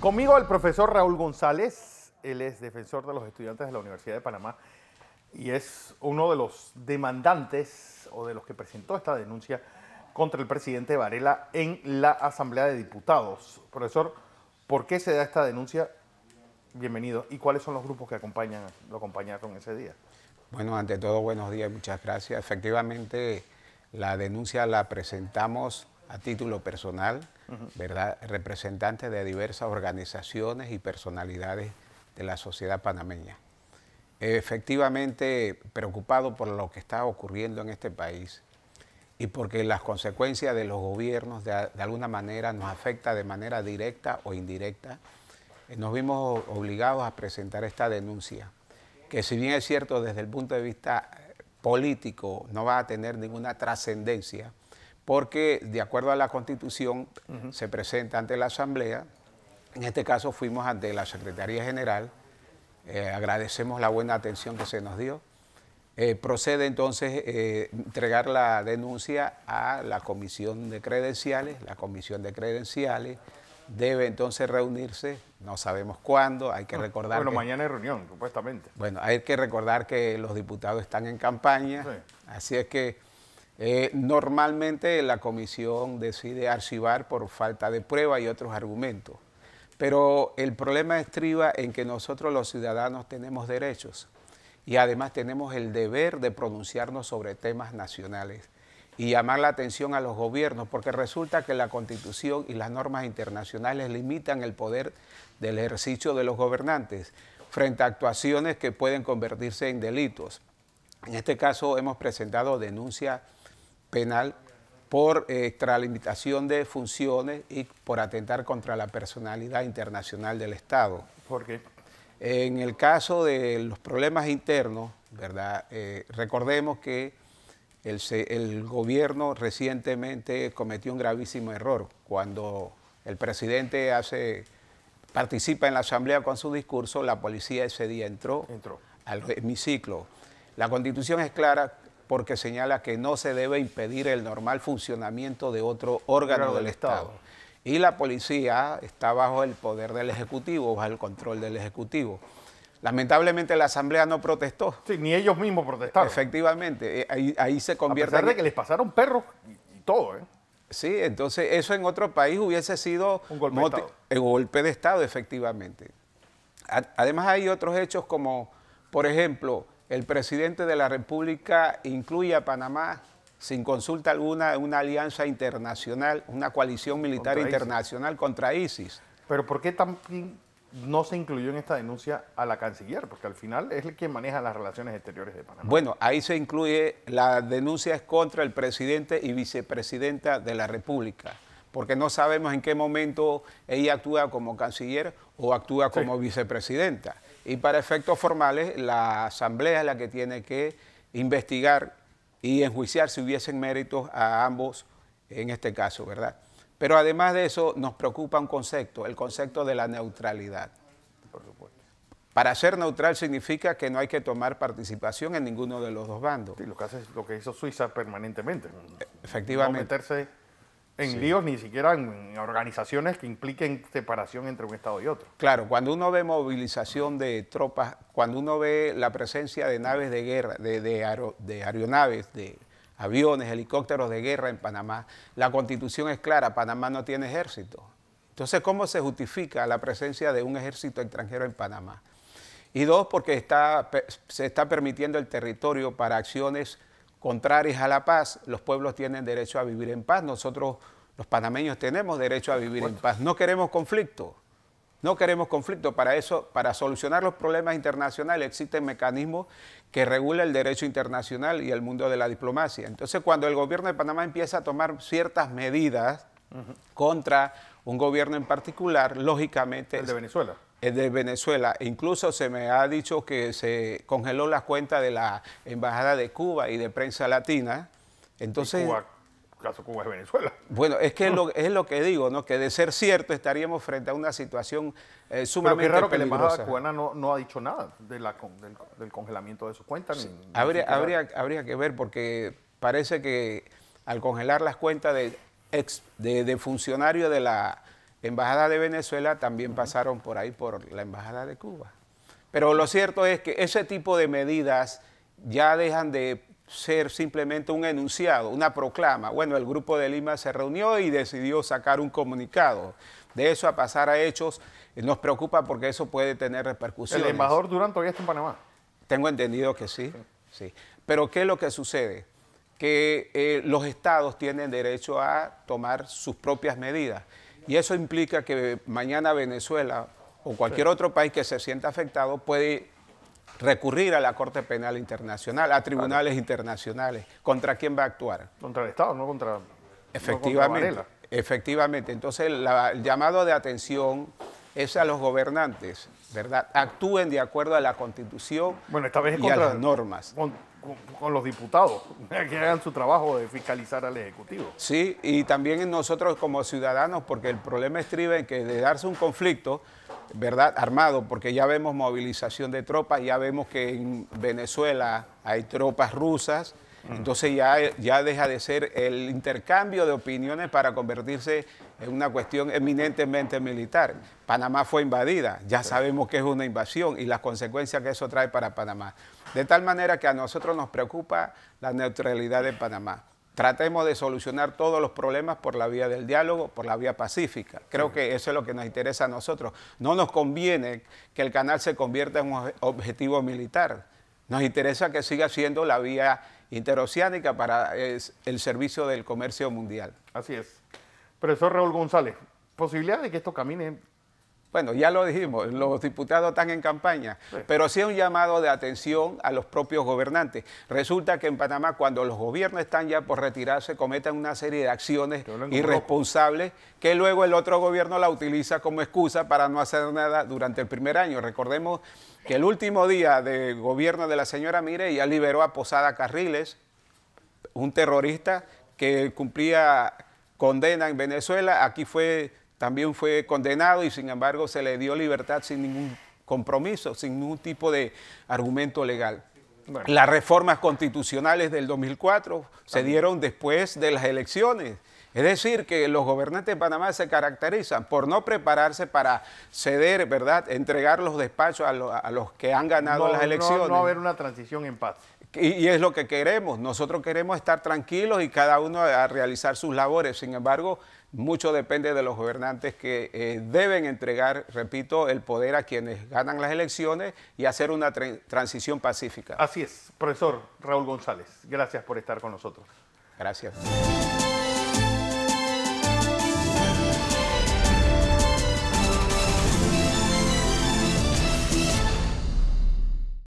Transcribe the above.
Conmigo el profesor Raúl González, él es defensor de los estudiantes de la Universidad de Panamá y es uno de los demandantes o de los que presentó esta denuncia contra el presidente Varela en la Asamblea de Diputados. Profesor, ¿por qué se da esta denuncia? Bienvenido. ¿Y cuáles son los grupos que lo acompañaron ese día? Bueno, ante todo, buenos días, muchas gracias. Efectivamente, la denuncia la presentamos a título personal, ¿verdad? Representantes de diversas organizaciones y personalidades de la sociedad panameña. Efectivamente, preocupado por lo que está ocurriendo en este país y porque las consecuencias de los gobiernos de alguna manera nos afecta de manera directa o indirecta, nos vimos obligados a presentar esta denuncia, que si bien es cierto desde el punto de vista político no va a tener ninguna trascendencia, porque de acuerdo a la Constitución se presenta ante la Asamblea. En este caso fuimos ante la Secretaría General, agradecemos la buena atención que se nos dio. Procede entonces entregar la denuncia a la Comisión de Credenciales. La Comisión de Credenciales debe entonces reunirse, no sabemos cuándo, hay que recordar Bueno, mañana hay reunión, supuestamente. Bueno, hay que recordar que los diputados están en campaña, sí. Así es que normalmente la comisión decide archivar por falta de prueba y otros argumentos. Pero el problema estriba en que nosotros los ciudadanos tenemos derechos y además tenemos el deber de pronunciarnos sobre temas nacionales y llamar la atención a los gobiernos, porque resulta que la Constitución y las normas internacionales limitan el poder del ejercicio de los gobernantes frente a actuaciones que pueden convertirse en delitos. En este caso hemos presentado denuncia penal por extralimitación de funciones y por atentar contra la personalidad internacional del Estado. ¿Por qué? En el caso de los problemas internos, ¿verdad? Recordemos que el gobierno recientemente cometió un gravísimo error cuando el presidente participa en la asamblea con su discurso. La policía ese día entró al hemiciclo. La Constitución es clara porque señala que no se debe impedir el normal funcionamiento de otro órgano del Estado. Y la policía está bajo el poder del Ejecutivo, bajo el control del Ejecutivo. Lamentablemente la Asamblea no protestó. Sí, ni ellos mismos protestaron. Efectivamente, ahí se convierte... A pesar de que les pasaron perros y todo, ¿eh? Sí, entonces eso en otro país hubiese sido un golpe de Estado, efectivamente. Además hay otros hechos como, por ejemplo, el presidente de la República incluye a Panamá sin consulta alguna en una alianza internacional, una coalición militar internacional contra ISIS. Pero ¿por qué también no se incluyó en esta denuncia a la canciller? Porque al final es el quien maneja las relaciones exteriores de Panamá. Bueno, ahí se incluye, la denuncia es contra el presidente y vicepresidenta de la República, porque no sabemos en qué momento ella actúa como canciller o actúa como vicepresidenta. Y para efectos formales, la Asamblea es la que tiene que investigar y enjuiciar si hubiesen méritos a ambos en este caso, ¿verdad? Pero además de eso, nos preocupa un concepto, el concepto de la neutralidad. Por supuesto. Para ser neutral significa que no hay que tomar participación en ninguno de los dos bandos. Sí, lo que hizo Suiza permanentemente. Efectivamente. No meterse en líos, ni siquiera en organizaciones que impliquen separación entre un Estado y otro. Claro, cuando uno ve movilización de tropas, cuando uno ve la presencia de naves de guerra, de aeronaves, de aviones, helicópteros de guerra en Panamá, la Constitución es clara, Panamá no tiene ejército. Entonces, ¿cómo se justifica la presencia de un ejército extranjero en Panamá? Y dos, porque se está permitiendo el territorio para acciones contrarias a la paz. Los pueblos tienen derecho a vivir en paz, nosotros los panameños tenemos derecho a vivir en paz. No queremos conflicto, no queremos conflicto. Para eso, para solucionar los problemas internacionales existen mecanismos que regulan el derecho internacional y el mundo de la diplomacia. Entonces, cuando el gobierno de Panamá empieza a tomar ciertas medidas contra un gobierno en particular, lógicamente... ¿El de Venezuela? El de Venezuela. Incluso se me ha dicho que se congeló las cuentas de la Embajada de Cuba y de Prensa Latina. Entonces, caso Cuba es Venezuela. Bueno, es que es lo que digo, ¿no? Que de ser cierto estaríamos frente a una situación sumamente Pero qué raro que peligrosa. la Embajada cubana no ha dicho nada del congelamiento de sus cuentas. Sí, habría que ver, porque parece que al congelar las cuentas de funcionarios de la embajada de Venezuela también pasaron por ahí por la embajada de Cuba. Pero lo cierto es que ese tipo de medidas ya dejan de ser simplemente un enunciado, una proclama. Bueno, el Grupo de Lima se reunió y decidió sacar un comunicado. De eso a pasar a hechos, nos preocupa porque eso puede tener repercusiones. ¿El embajador Durán todavía está en Panamá? Tengo entendido que sí, sí. Pero ¿qué es lo que sucede? Que los estados tienen derecho a tomar sus propias medidas. Y eso implica que mañana Venezuela o cualquier otro país que se sienta afectado puede recurrir a la Corte Penal Internacional, a tribunales internacionales. ¿Contra quién va a actuar? Contra el Estado, no contra... Efectivamente, no contra Varela. efectivamente. Entonces, el llamado de atención es a los gobernantes, ¿verdad? Actúen de acuerdo a la Constitución Bueno, esta vez es y a contra las normas. con los diputados, que hagan su trabajo de fiscalizar al Ejecutivo. Sí, y también en nosotros como ciudadanos, porque el problema estriba en que de darse un conflicto, ¿verdad?, armado, porque ya vemos movilización de tropas, ya vemos que en Venezuela hay tropas rusas, entonces ya deja de ser el intercambio de opiniones para convertirse en una cuestión eminentemente militar. Panamá fue invadida, ya sabemos que es una invasión y las consecuencias que eso trae para Panamá. De tal manera que a nosotros nos preocupa la neutralidad de Panamá. Tratemos de solucionar todos los problemas por la vía del diálogo, por la vía pacífica. Creo que eso es lo que nos interesa a nosotros. No nos conviene que el canal se convierta en un objetivo militar. Nos interesa que siga siendo la vía interoceánica para el servicio del comercio mundial. Así es. Profesor Raúl González, ¿posibilidad de que esto camine? Bueno, ya lo dijimos, los diputados están en campaña, sí, pero sí es un llamado de atención a los propios gobernantes. Resulta que en Panamá, cuando los gobiernos están ya por retirarse, cometen una serie de acciones irresponsables que luego el otro gobierno la utiliza como excusa para no hacer nada durante el primer año. Recordemos que el último día de gobierno de la señora Mireya ya liberó a Posada Carriles, un terrorista que cumplía condena en Venezuela. Aquí también fue condenado y sin embargo se le dio libertad sin ningún compromiso, sin ningún tipo de argumento legal. Bueno. Las reformas constitucionales del 2004 se dieron después de las elecciones. Es decir, que los gobernantes de Panamá se caracterizan por no prepararse para ceder, ¿verdad?, entregar los despachos a los que han ganado las elecciones. No haber una transición en paz. Y es lo que queremos. Nosotros queremos estar tranquilos y cada uno a realizar sus labores. Sin embargo, mucho depende de los gobernantes que deben entregar, repito, el poder a quienes ganan las elecciones y hacer una transición pacífica. Así es, profesor Raúl González. Gracias por estar con nosotros. Gracias.